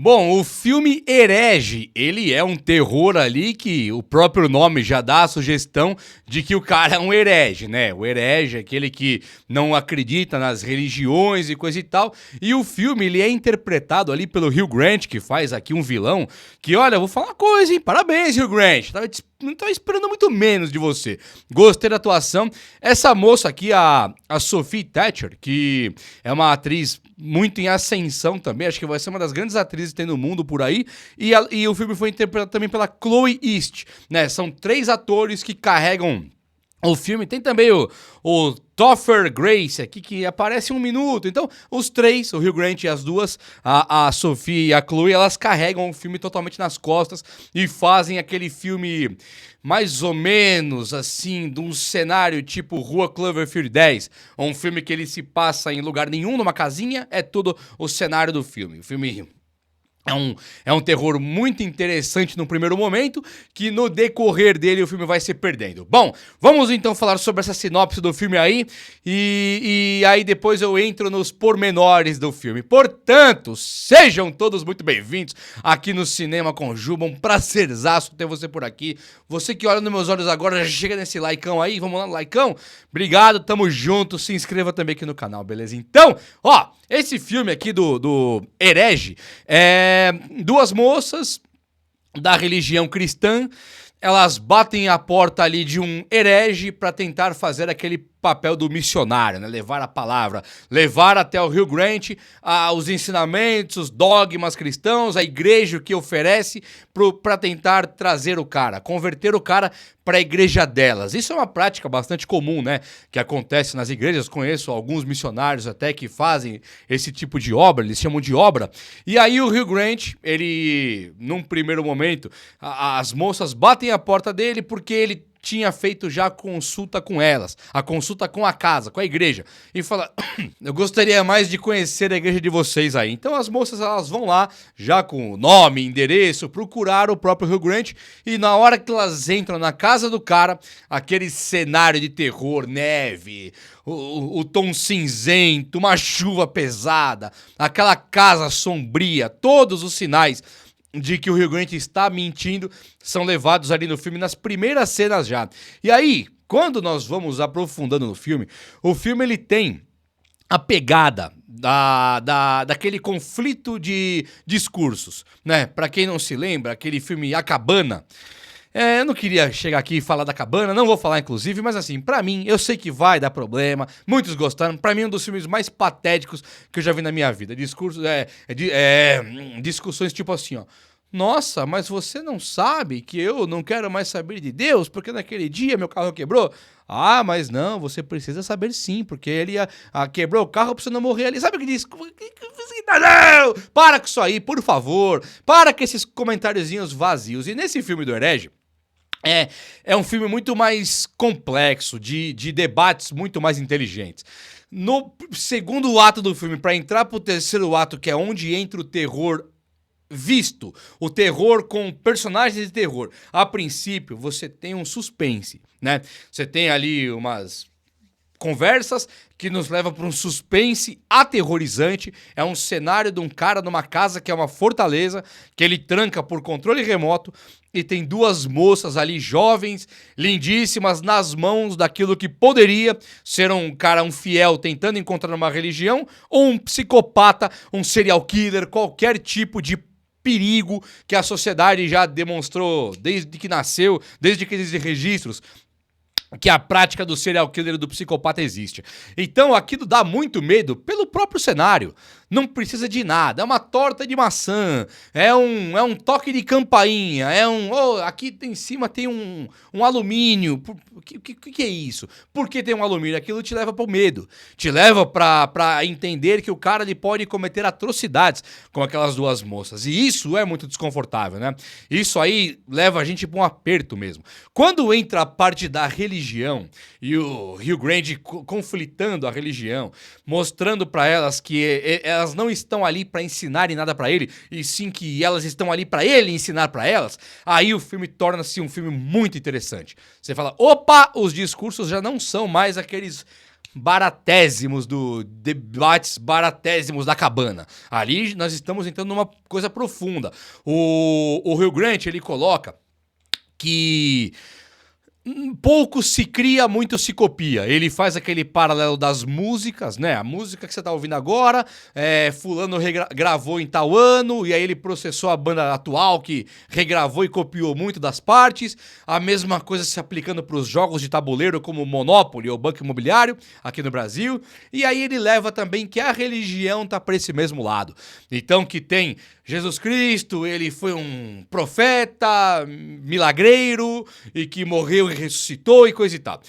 Bom, o filme Herege, ele é um terror ali que o próprio nome já dá a sugestão de que o cara é um herege, né? O herege é aquele que não acredita nas religiões e coisa e tal. E o filme, ele é interpretado ali pelo Hugh Grant, que faz aqui um vilão, que olha, eu vou falar uma coisa, hein? Parabéns, Hugh Grant. Não tava esperando muito menos de você. Gostei da atuação. Essa moça aqui, a Sophie Thatcher, que é uma atriz muito em ascensão também, acho que vai ser uma das grandes atrizes que tem no mundo por aí, e o filme foi interpretado também pela Chloe East, né? São 3 atores que carregam o filme. Tem também o Topher Grace aqui, que aparece em 1 minuto. Então, os 3, o Hugh Grant e as duas, a Sophie e a Chloe, elas carregam o filme totalmente nas costas e fazem aquele filme mais ou menos assim, de um cenário tipo Rua Cloverfield 10, um filme que ele se passa em lugar nenhum, numa casinha, é todo o cenário do filme. O filme é um terror muito interessante no primeiro momento, que no decorrer dele o filme vai se perdendo. Bom, vamos então falar sobre essa sinopse do filme aí, e aí depois eu entro nos pormenores do filme. Portanto, sejam todos muito bem-vindos aqui no Cinema com Juba, um prazerzaço ter você por aqui. Você que olha nos meus olhos agora, já chega nesse likeão aí, vamos lá no likeão? Obrigado, tamo junto, se inscreva também aqui no canal, beleza? Então, ó, esse filme aqui do Herege é 2 moças da religião cristã, elas batem a porta ali de um herege para tentar fazer aquele papel do missionário, né? Levar a palavra, levar até o Hugh Grant os ensinamentos, os dogmas cristãos, a igreja que oferece para tentar trazer o cara, converter o cara para a igreja delas. Isso é uma prática bastante comum, né? Que acontece nas igrejas. Conheço alguns missionários até que fazem esse tipo de obra, eles chamam de obra. E aí o Hugh Grant, ele, num primeiro momento, as moças batem a porta dele porque ele tinha feito já a consulta com elas, a consulta com a casa, com a igreja, e fala, eu gostaria mais de conhecer a igreja de vocês aí. Então as moças, elas vão lá, já com o nome, endereço, procurar o próprio Hugh Grant, e na hora que elas entram na casa do cara, aquele cenário de terror, neve, o tom cinzento, uma chuva pesada, aquela casa sombria, todos os sinais de que o Hugh Grant está mentindo são levados ali no filme nas primeiras cenas já. E aí, quando nós vamos aprofundando no filme, o filme ele tem a pegada daquele conflito de discursos, né? Pra quem não se lembra, aquele filme A Cabana. Eu não queria chegar aqui e falar da Cabana, não vou falar inclusive, mas assim, pra mim, eu sei que vai dar problema, muitos gostaram, pra mim é um dos filmes mais patéticos que eu já vi na minha vida. Discussões tipo assim, ó. Nossa, mas você não sabe que eu não quero mais saber de Deus porque naquele dia meu carro quebrou? Ah, mas não, você precisa saber sim, porque ele quebrou o carro pra você não morrer ali. Sabe o que diz? Não! Para com isso aí, por favor. Para com esses comentáriozinhos vazios. E nesse filme do Herege, é um filme muito mais complexo, de debates muito mais inteligentes. No segundo ato do filme, pra entrar pro terceiro ato, que é onde entra o terror visto, o terror com personagens de terror. A princípio, você tem um suspense, né? Você tem ali umas conversas que nos leva para um suspense aterrorizante. É um cenário de um cara numa casa que é uma fortaleza, que ele tranca por controle remoto, e tem 2 moças ali, jovens, lindíssimas, nas mãos daquilo que poderia ser um cara, um fiel, tentando encontrar uma religião, ou um psicopata, um serial killer, qualquer tipo de perigo que a sociedade já demonstrou desde que nasceu, desde que existem registros, que a prática do serial killer e do psicopata existe. Então aquilo dá muito medo pelo próprio cenário. Não precisa de nada, é uma torta de maçã, é um toque de campainha, aqui em cima tem um alumínio. O que é isso? Por que tem um alumínio? Aquilo te leva pro medo, te leva pra entender que o cara ele pode cometer atrocidades com aquelas 2 moças. E isso é muito desconfortável, né? Isso aí leva a gente pra um aperto mesmo. Quando entra a parte da religião e o Hugh Grant conflitando a religião, mostrando pra elas que elas não estão ali pra ensinarem nada pra ele, e sim que elas estão ali pra ele ensinar pra elas, aí o filme torna-se um filme muito interessante. Você fala, opa, os discursos já não são mais aqueles baratésimos debates baratésimos da cabana. Ali nós estamos entrando numa coisa profunda. O Hugh Grant, ele coloca que pouco se cria, muito se copia. Ele faz aquele paralelo das músicas, né? A música que você tá ouvindo agora, fulano gravou em tal ano, e aí ele processou a banda atual que regravou e copiou muito das partes. A mesma coisa se aplicando para os jogos de tabuleiro como Monopoly ou Banco Imobiliário, aqui no Brasil. E aí ele leva também que a religião tá para esse mesmo lado. Então que tem Jesus Cristo, ele foi um profeta, milagreiro, e que morreu e ressuscitou e coisa e tal.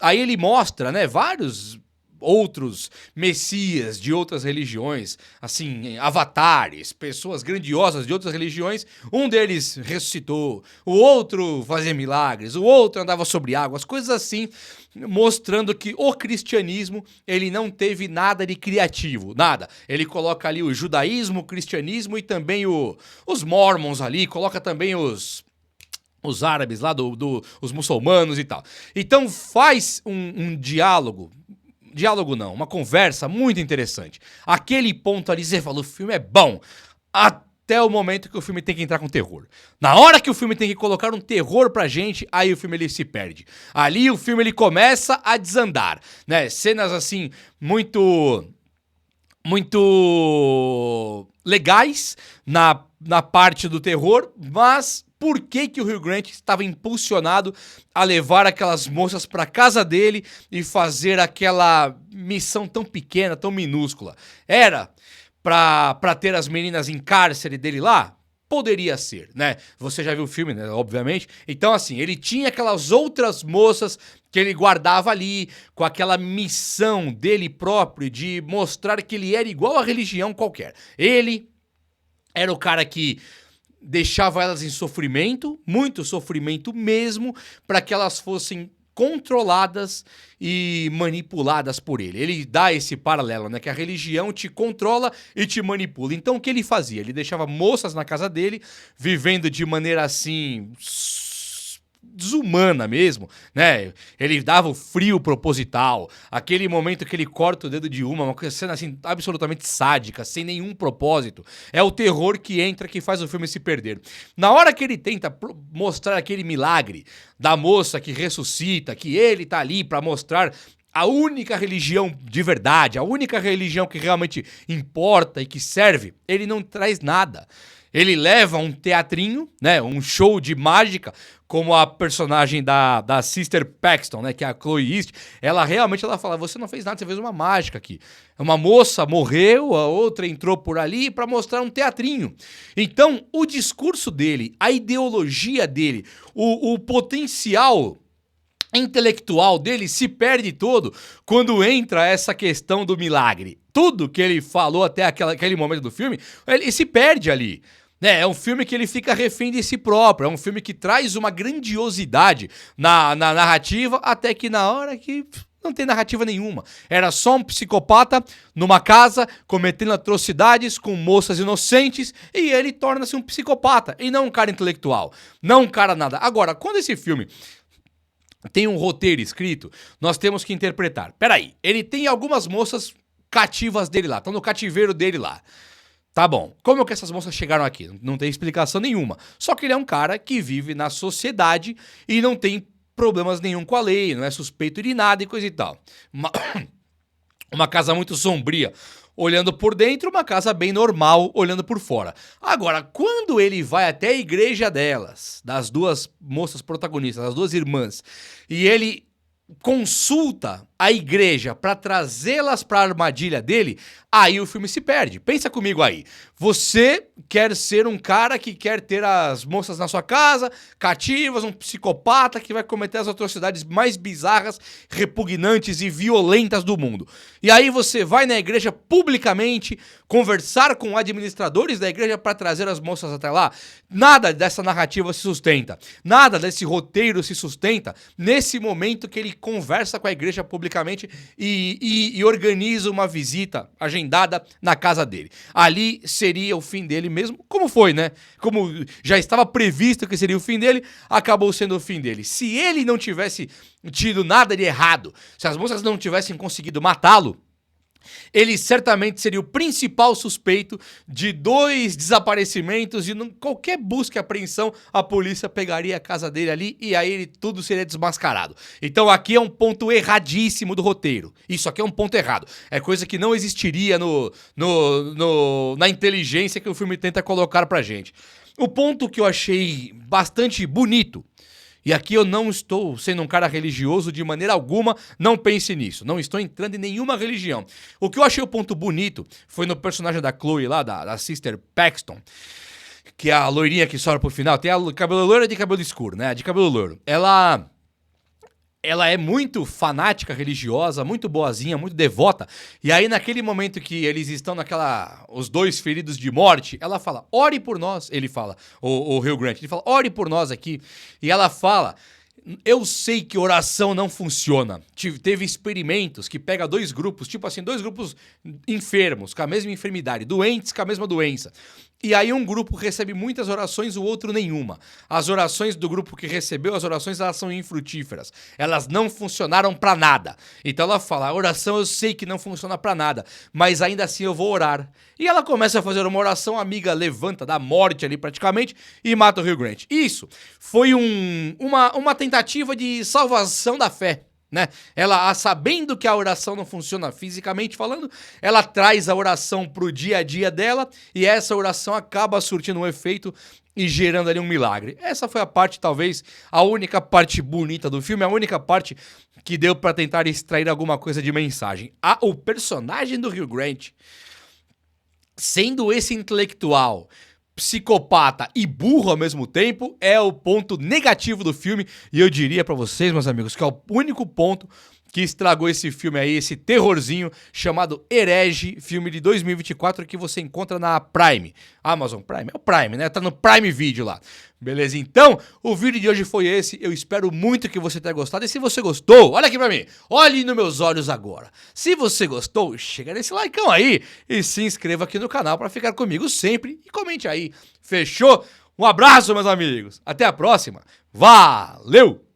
Aí ele mostra, né, vários outros messias de outras religiões, assim, avatares, pessoas grandiosas de outras religiões. Um deles ressuscitou, o outro fazia milagres, o outro andava sobre águas, coisas assim, mostrando que o cristianismo, ele não teve nada de criativo, nada. Ele coloca ali o judaísmo, o cristianismo e também os mormons ali, coloca também os árabes lá, os muçulmanos e tal. Então faz um diálogo não, uma conversa muito interessante. Aquele ponto ali, você falou, o filme é bom, até o momento que o filme tem que entrar com terror. Na hora que o filme tem que colocar um terror pra gente, aí o filme ele se perde. Ali o filme ele começa a desandar, né? Cenas assim, muito legais na parte do terror, mas por que o Hugh Grant estava impulsionado a levar aquelas moças para casa dele e fazer aquela missão tão pequena, tão minúscula? Era para ter as meninas em cárcere dele lá? Poderia ser, né? Você já viu o filme, né? Obviamente. Então, assim, ele tinha aquelas outras moças que ele guardava ali, com aquela missão dele próprio de mostrar que ele era igual a religião qualquer. Ele era o cara que deixava elas em sofrimento, muito sofrimento mesmo, para que elas fossem controladas e manipuladas por ele. Ele dá esse paralelo, né? Que a religião te controla e te manipula. Então o que ele fazia? Ele deixava moças na casa dele, vivendo de maneira assim desumana mesmo, né? Ele dava o frio proposital, aquele momento que ele corta o dedo de uma cena assim absolutamente sádica, sem nenhum propósito. É o terror que entra, que faz o filme se perder. Na hora que ele tenta mostrar aquele milagre da moça que ressuscita, que ele tá ali pra mostrar a única religião de verdade, a única religião que realmente importa e que serve, ele não traz nada. Ele leva um teatrinho, né, um show de mágica, como a personagem da Sister Paxton, né, que é a Chloe East. Ela fala, você não fez nada, você fez uma mágica aqui. Uma moça morreu, a outra entrou por ali para mostrar um teatrinho. Então, o discurso dele, a ideologia dele, o potencial intelectual dele se perde todo quando entra essa questão do milagre. Tudo que ele falou até aquele momento do filme, ele se perde ali. É um filme que ele fica refém de si próprio, é um filme que traz uma grandiosidade na narrativa, até que na hora que não tem narrativa nenhuma. Era só um psicopata numa casa cometendo atrocidades com moças inocentes e ele torna-se um psicopata e não um cara intelectual, não um cara nada. Agora, quando esse filme tem um roteiro escrito, nós temos que interpretar. Peraí, ele tem algumas moças cativas dele lá, estão no cativeiro dele lá. Tá bom, como que essas moças chegaram aqui? Não tem explicação nenhuma. Só que ele é um cara que vive na sociedade e não tem problemas nenhum com a lei, não é suspeito de nada e coisa e tal. Uma casa muito sombria, olhando por dentro, uma casa bem normal, olhando por fora. Agora, quando ele vai até a igreja delas, das duas moças protagonistas, das duas irmãs, e ele consulta a igreja para trazê-las para a armadilha dele, aí o filme se perde. Pensa comigo aí. Você quer ser um cara que quer ter as moças na sua casa, cativas, um psicopata que vai cometer as atrocidades mais bizarras, repugnantes e violentas do mundo. E aí você vai na igreja publicamente conversar com administradores da igreja para trazer as moças até lá. Nada dessa narrativa se sustenta. Nada desse roteiro se sustenta nesse momento que ele conversa com a igreja publicamente e organiza uma visita agendada na casa dele. Ali seria o fim dele mesmo, como foi, né? Como já estava previsto que seria o fim dele, acabou sendo o fim dele. Se ele não tivesse tido nada de errado, se as moças não tivessem conseguido matá-lo, ele certamente seria o principal suspeito de 2 desaparecimentos e qualquer busca e apreensão, a polícia pegaria a casa dele ali e aí tudo seria desmascarado. Então aqui é um ponto erradíssimo do roteiro. Isso aqui é um ponto errado. É coisa que não existiria na inteligência que o filme tenta colocar pra gente. O ponto que eu achei bastante bonito, e aqui eu não estou sendo um cara religioso de maneira alguma, não pense nisso. Não estou entrando em nenhuma religião. O que eu achei o ponto bonito foi no personagem da Chloe lá, da Sister Paxton, que é a loirinha que sobra pro final. Tem a cabelo loiro e de cabelo escuro, né? De cabelo loiro. Ela é muito fanática religiosa, muito boazinha, muito devota. E aí, naquele momento que eles estão os 2 feridos de morte, ela fala, ore por nós. Ele fala, o Hugh Grant, ele fala, ore por nós aqui. E ela fala, eu sei que oração não funciona. Teve experimentos que pega 2 grupos, tipo assim, 2 grupos enfermos, com a mesma enfermidade, doentes com a mesma doença. E aí um grupo recebe muitas orações, o outro nenhuma. As orações do grupo que recebeu, as orações elas são infrutíferas. Elas não funcionaram pra nada. Então ela fala, a oração eu sei que não funciona pra nada, mas ainda assim eu vou orar. E ela começa a fazer uma oração, a amiga levanta da morte ali praticamente e mata o Hugh Grant. Isso foi uma tentativa de salvação da fé. Né? Ela, sabendo que a oração não funciona fisicamente falando, ela traz a oração pro dia a dia dela e essa oração acaba surtindo um efeito e gerando ali um milagre. Essa foi a parte, talvez, a única parte bonita do filme, a única parte que deu pra tentar extrair alguma coisa de mensagem. O personagem do Hugh Grant, sendo esse intelectual, psicopata e burro ao mesmo tempo, é o ponto negativo do filme, e eu diria pra vocês, meus amigos, que é o único ponto que estragou esse filme aí, esse terrorzinho chamado Herege, filme de 2024 que você encontra na Prime, Amazon Prime, é o Prime, né? Tá no Prime Video lá. Beleza? Então, o vídeo de hoje foi esse, eu espero muito que você tenha gostado, e se você gostou, olha aqui pra mim, olhe nos meus olhos agora. Se você gostou, chega nesse likeão aí, e se inscreva aqui no canal pra ficar comigo sempre, e comente aí, fechou? Um abraço, meus amigos, até a próxima, valeu!